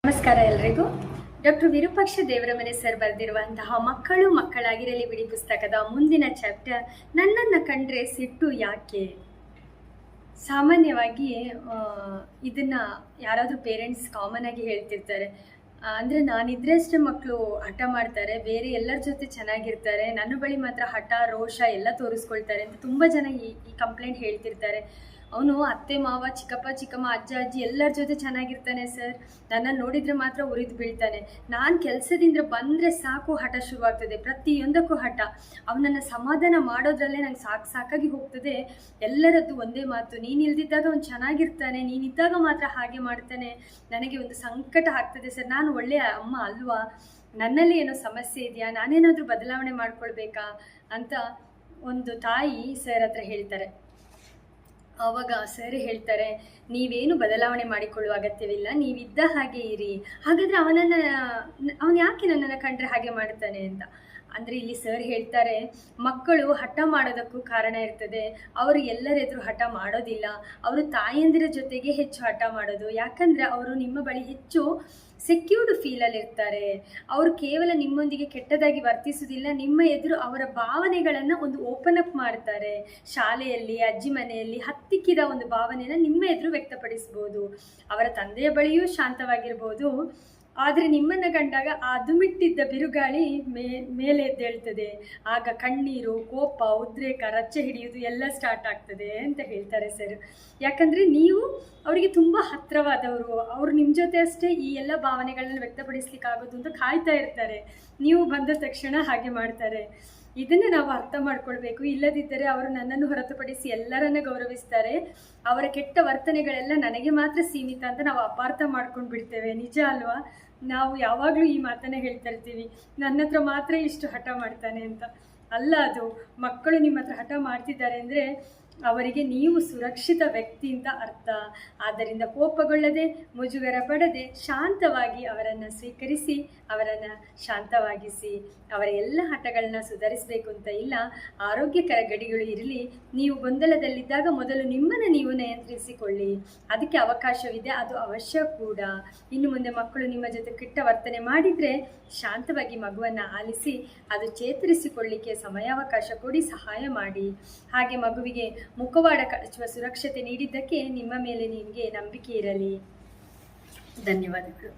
ನಮಸ್ಕಾರ ಎಲ್ರಿಗೂ. Doctor Virupaksha Devaramane sir ಬರೆದಿರುವಂತಹ ಮಕ್ಕಳು ಮಕ್ಕಳಾಗಿರಲಿ ಬಿಡಿ ಪುಸ್ತಕದ ಮುಂದಿನ ಚಾಪ್ಟರ್ ನನ್ನನ್ನು ಕಂಡ್ರೆ ಸಿಟ್ಟು ಯಾಕೆ. ಸಾಮಾನ್ಯವಾಗಿ ಇದನ್ನು ಯಾರಾದರೂ ಪೇರೆಂಟ್ಸ್ ಕಾಮನ್ ಆಗಿ ಹೇಳ್ತಿರ್ತಾರೆ. ಅಂದರೆ ನಾನಿದ್ರೆ ಅಷ್ಟೇ ಮಕ್ಕಳು ಹಠ ಮಾಡ್ತಾರೆ, ಬೇರೆ ಎಲ್ಲರ ಜೊತೆ ಚೆನ್ನಾಗಿರ್ತಾರೆ, ನನ್ನ ಬಳಿ ಮಾತ್ರ ಹಠ ರೋಷ ಎಲ್ಲ ತೋರಿಸ್ಕೊಳ್ತಾರೆ ಅಂತ ತುಂಬ ಜನ ಈ ಕಂಪ್ಲೇಂಟ್ ಹೇಳ್ತಿರ್ತಾರೆ. ಅವನು ಅತ್ತೆ ಮಾವ ಚಿಕ್ಕಪ್ಪ ಚಿಕ್ಕಮ್ಮ ಅಜ್ಜ ಅಜ್ಜಿ ಎಲ್ಲರ ಜೊತೆ ಚೆನ್ನಾಗಿರ್ತಾನೆ ಸರ್, ನನ್ನನ್ನು ನೋಡಿದರೆ ಮಾತ್ರ ಉರಿದು ಬೀಳ್ತಾನೆ, ನಾನು ಕೆಲಸದಿಂದ ಬಂದರೆ ಸಾಕು ಹಠ ಶುರುವಾಗ್ತದೆ, ಪ್ರತಿಯೊಂದಕ್ಕೂ ಹಠ, ಅವನನ್ನು ಸಮಾಧಾನ ಮಾಡೋದ್ರಲ್ಲೇ ನಂಗೆ ಸಾಕಾಗಿ ಹೋಗ್ತದೆ. ಎಲ್ಲರದ್ದು ಒಂದೇ ಮಾತು, ನೀನು ಇಲ್ದಿದ್ದಾಗ ಅವ್ನು ಚೆನ್ನಾಗಿರ್ತಾನೆ, ನೀನಿದ್ದಾಗ ಮಾತ್ರ ಹಾಗೆ ಮಾಡ್ತಾನೆ, ನನಗೆ ಒಂದು ಸಂಕಟ ಆಗ್ತದೆ ಸರ್, ನಾನು ಒಳ್ಳೆಯ ಅಮ್ಮ ಅಲ್ವಾ, ನನ್ನಲ್ಲಿ ಏನೋ ಸಮಸ್ಯೆ ಇದೆಯಾ, ನಾನೇನಾದರೂ ಬದಲಾವಣೆ ಮಾಡ್ಕೊಳ್ಬೇಕಾ ಅಂತ ಒಂದು ತಾಯಿ ಸರ್ ಹತ್ರ ಹೇಳ್ತಾರೆ. ಆವಾಗ ಸರ್ ಹೇಳ್ತಾರೆ, ನೀವೇನು ಬದಲಾವಣೆ ಮಾಡಿಕೊಳ್ಳುವ ಅಗತ್ಯವಿಲ್ಲ, ನೀವಿದ್ದ ಹಾಗೆ ಇರಿ, ಹಾಗಾದರೆ ಅವನು ಯಾಕೆ ನನ್ನನ್ನು ಕಂಡ್ರೆ ಹಾಗೆ ಮಾಡ್ತಾನೆ ಅಂತ. ಅಂದರೆ ಇಲ್ಲಿ ಸರ್ ಹೇಳ್ತಾರೆ, ಮಕ್ಕಳು ಹಠ ಮಾಡೋದಕ್ಕೂ ಕಾರಣ ಇರ್ತದೆ. ಅವರು ಎಲ್ಲರೆದುರು ಹಠ ಮಾಡೋದಿಲ್ಲ, ಅವರು ತಾಯಂದಿರ ಜೊತೆಗೆ ಹೆಚ್ಚು ಹಠ ಮಾಡೋದು. ಯಾಕಂದರೆ ಅವರು ನಿಮ್ಮ ಬಳಿ ಹೆಚ್ಚು ಸೆಕ್ಯೂರ್ಡ್ ಫೀಲಲ್ಲಿ ಇರ್ತಾರೆ. ಅವರು ಕೇವಲ ನಿಮ್ಮೊಂದಿಗೆ ಕೆಟ್ಟದಾಗಿ ವರ್ತಿಸುವುದಿಲ್ಲ, ನಿಮ್ಮ ಎದುರು ಅವರ ಭಾವನೆಗಳನ್ನು ಒಂದು ಓಪನ್ ಅಪ್ ಮಾಡ್ತಾರೆ. ಶಾಲೆಯಲ್ಲಿ ಅಜ್ಜಿ ಮನೆಯಲ್ಲಿ ಹತ್ತಿಕ್ಕಿದ ಒಂದು ಭಾವನೆಯನ್ನು ನಿಮ್ಮ ಎದುರು ವ್ಯಕ್ತಪಡಿಸ್ಬೋದು. ಅವರ ತಂದೆಯ ಬಳಿಯೂ ಶಾಂತವಾಗಿರ್ಬೋದು, ಆದರೆ ನಿಮ್ಮನ್ನು ಕಂಡಾಗ ಅದುಮಿಟ್ಟಿದ್ದ ಬಿರುಗಾಳಿ ಮೇಲೆ ಎದ್ದೇಳ್ತದೆ. ಆಗ ಕಣ್ಣೀರು, ಕೋಪ, ಉದ್ರೇಕ, ರಚ್ಚೆ ಹಿಡಿಯುವುದು ಎಲ್ಲ ಸ್ಟಾರ್ಟ್ ಆಗ್ತದೆ ಅಂತ ಹೇಳ್ತಾರೆ ಸರ್. ಯಾಕಂದರೆ ನೀವು ಅವರಿಗೆ ತುಂಬ ಹತ್ತಿರವಾದವರು, ಅವರು ನಿಮ್ಮ ಜೊತೆ ಅಷ್ಟೇ ಈ ಎಲ್ಲ ಭಾವನೆಗಳನ್ನ ವ್ಯಕ್ತಪಡಿಸ್ಲಿಕ್ಕಾಗೋದು ಅಂತ ಕಾಯ್ತಾ ಇರ್ತಾರೆ. ನೀವು ಬಂದ ತಕ್ಷಣ ಹಾಗೆ ಮಾಡ್ತಾರೆ. ಇದನ್ನು ನಾವು ಅರ್ಥ ಮಾಡ್ಕೊಳ್ಬೇಕು. ಇಲ್ಲದಿದ್ದರೆ ಅವರು ನನ್ನನ್ನು ಹೊರತುಪಡಿಸಿ ಎಲ್ಲರನ್ನ ಗೌರವಿಸ್ತಾರೆ, ಅವರ ಕೆಟ್ಟ ವರ್ತನೆಗಳೆಲ್ಲ ನನಗೆ ಮಾತ್ರ ಸೀಮಿತ ಅಂತ ನಾವು ಅಪಾರ್ಥ ಮಾಡ್ಕೊಂಡು ಬಿಡ್ತೇವೆ. ನಿಜ ಅಲ್ವಾ? ನಾವು ಯಾವಾಗಲೂ ಈ ಮಾತನ್ನು ಹೇಳ್ತಾ ಇರ್ತೀವಿ, ನನ್ನ ಹತ್ರ ಮಾತ್ರ ಇಷ್ಟು ಹಠ ಮಾಡ್ತಾನೆ ಅಂತ. ಅಲ್ಲ, ಅದು ಮಕ್ಕಳು ನಿಮ್ಮ ಹತ್ರ ಹಠ ಮಾಡ್ತಿದ್ದಾರೆ ಅಂದರೆ ಅವರಿಗೆ ನೀವು ಸುರಕ್ಷಿತ ವ್ಯಕ್ತಿ ಅಂತ ಅರ್ಥ. ಆದ್ದರಿಂದ ಕೋಪಗೊಳ್ಳದೆ, ಮುಜುಗರ ಪಡದೆ, ಶಾಂತವಾಗಿ ಅವರನ್ನು ಸ್ವೀಕರಿಸಿ, ಅವರನ್ನು ಶಾಂತವಾಗಿಸಿ. ಅವರ ಎಲ್ಲ ಹಠಗಳನ್ನ ಸುಧಾರಿಸಬೇಕು ಅಂತ ಇಲ್ಲ, ಆರೋಗ್ಯಕರ ಗಡಿಗಳು ಇರಲಿ. ನೀವು ಗೊಂದಲದಲ್ಲಿದ್ದಾಗ ಮೊದಲು ನಿಮ್ಮನ್ನು ನೀವು ನಿಯಂತ್ರಿಸಿಕೊಳ್ಳಿ, ಅದಕ್ಕೆ ಅವಕಾಶವಿದೆ, ಅದು ಅವಶ್ಯ ಕೂಡ. ಇನ್ನು ಮುಂದೆ ಮಕ್ಕಳು ನಿಮ್ಮ ಜೊತೆ ಕೆಟ್ಟ ವರ್ತನೆ ಮಾಡಿದರೆ ಶಾಂತವಾಗಿ ಮಗುವನ್ನು ಆಲಿಸಿ, ಅದು ಚೇತರಿಸಿಕೊಳ್ಳಿಕ್ಕೆ ಸಮಯಾವಕಾಶ ಕೊಡಿ, ಸಹಾಯ ಮಾಡಿ. ಹಾಗೆ ಮಗುವಿಗೆ ಮುಖವಾಡ ಕಳಚುವ ಸುರಕ್ಷತೆ ನೀಡಿದ್ದಕ್ಕೆ ನಿಮ್ಮ ಮೇಲೆ ನಿಮಗೆ ನಂಬಿಕೆ ಇರಲಿ. ಧನ್ಯವಾದಗಳು.